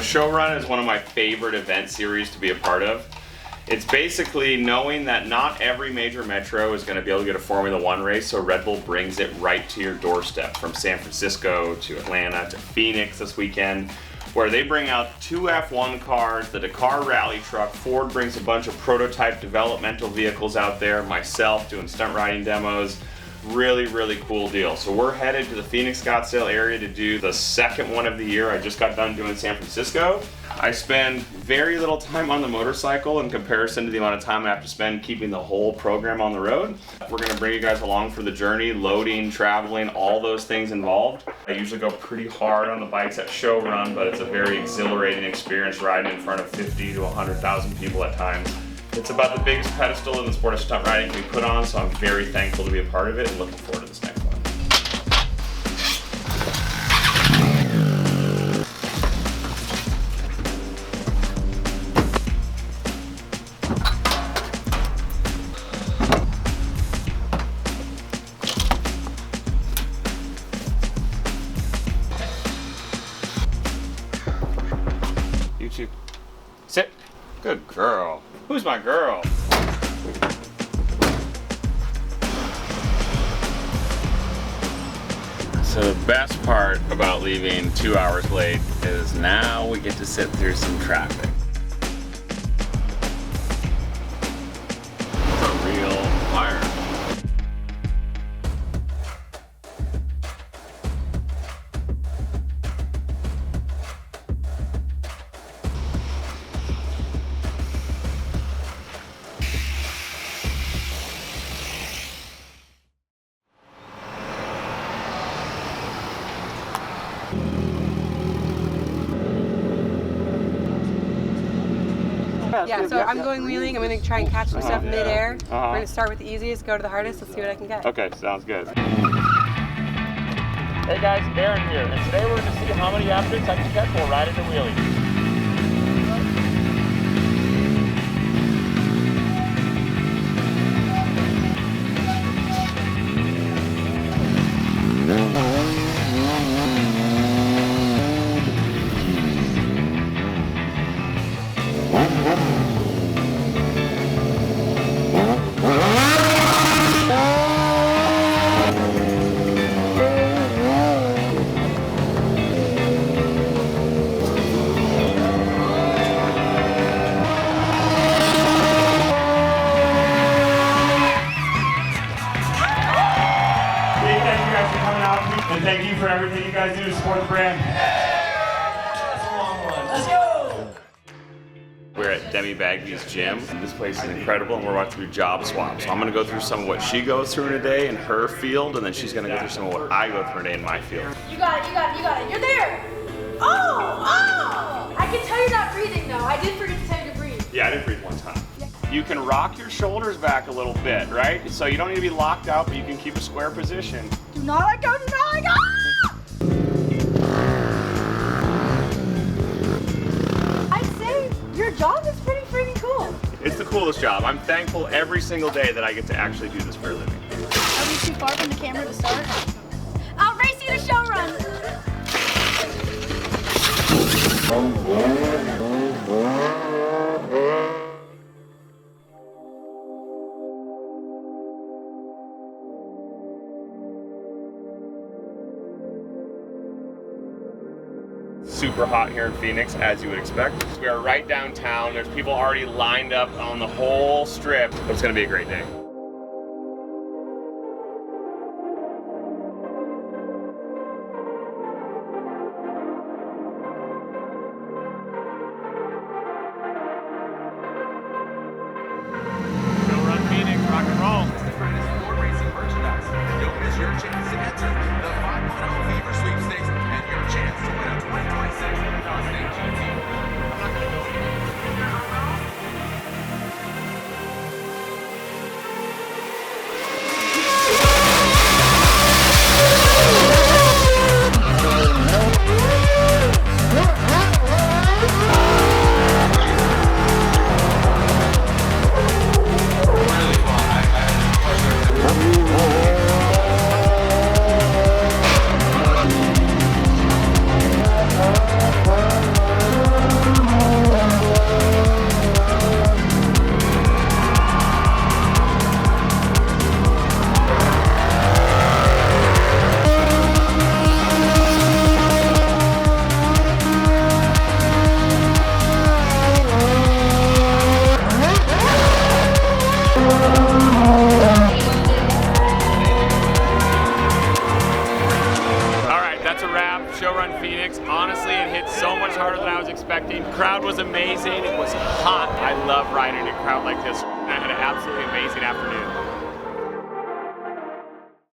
Showrun is one of my favorite event series to be a part of. It's basically knowing that not every major metro is going to be able to get a Formula One race, so Red Bull brings it right to your doorstep, from San Francisco to Atlanta to Phoenix this weekend, where they bring out 2 F1 cars, the Dakar rally truck. Ford brings a bunch of prototype developmental vehicles out there, myself doing stunt riding demos. Really, really cool deal. So we're headed to the Phoenix Scottsdale area to do the second one of the year. I just got done doing San Francisco. I spend very little time on the motorcycle in comparison to the amount of time I have to spend keeping the whole program on the road. We're gonna bring you guys along for the journey, loading, traveling, all those things involved. I usually go pretty hard on the bikes at Showrun, but it's a very exhilarating experience riding in front of 50 to 100,000 people at times. It's about the biggest pedestal in the sport of stunt riding can be put on, so I'm very thankful to be a part of it and looking forward to this next one. You two, sit. Good girl. Who's my girl? So the best part about leaving 2 hours late is now we get to sit through some traffic. It's a real fire. Yeah, so I'm going wheeling. I'm going to try and catch some stuff mid-air. We're going to start with the easiest, go to the hardest. Let's see what I can get. Okay, sounds good. Hey guys, Aaron here, and today we're going to see how many aspects I can catch while riding the wheelie. And thank you for everything you guys do to support the brand. That's a long one. Let's go! We're at Demi Bagby's gym. This place is incredible, and we're about to do job swap. So I'm gonna go through some of what she goes through in a day in her field, and then she's gonna go through some of what I go through in a day in my field. You got it, you got it, you got it. You're there! Oh! I can tell you're not breathing though. I did forget to tell you to breathe. Yeah, I did breathe one time. You can rock your shoulders back a little bit, right? So you don't need to be locked out, but you can keep a square position. Do not let go, do not let go! I'd say your job is pretty freaking cool. It's the coolest job. I'm thankful every single day that I get to actually do this for a living. Are we too far from the camera to start? I'll race you to Showrun! Super hot here in Phoenix, as you would expect. We are right downtown. There's people already lined up on the whole strip. It's gonna be a great day. Showrun Phoenix, rock and roll. The finest sport racing merchandise. Don't miss your chance to enter the 5.0 Fever Sweepstakes and your chance to win a 2026 Mustang GT. I'm not gonna go anywhere. lap, Showrun Phoenix. Honestly, it hit so much harder than I was expecting. Crowd was amazing. It was hot. I love riding in a crowd like this. I had an absolutely amazing afternoon.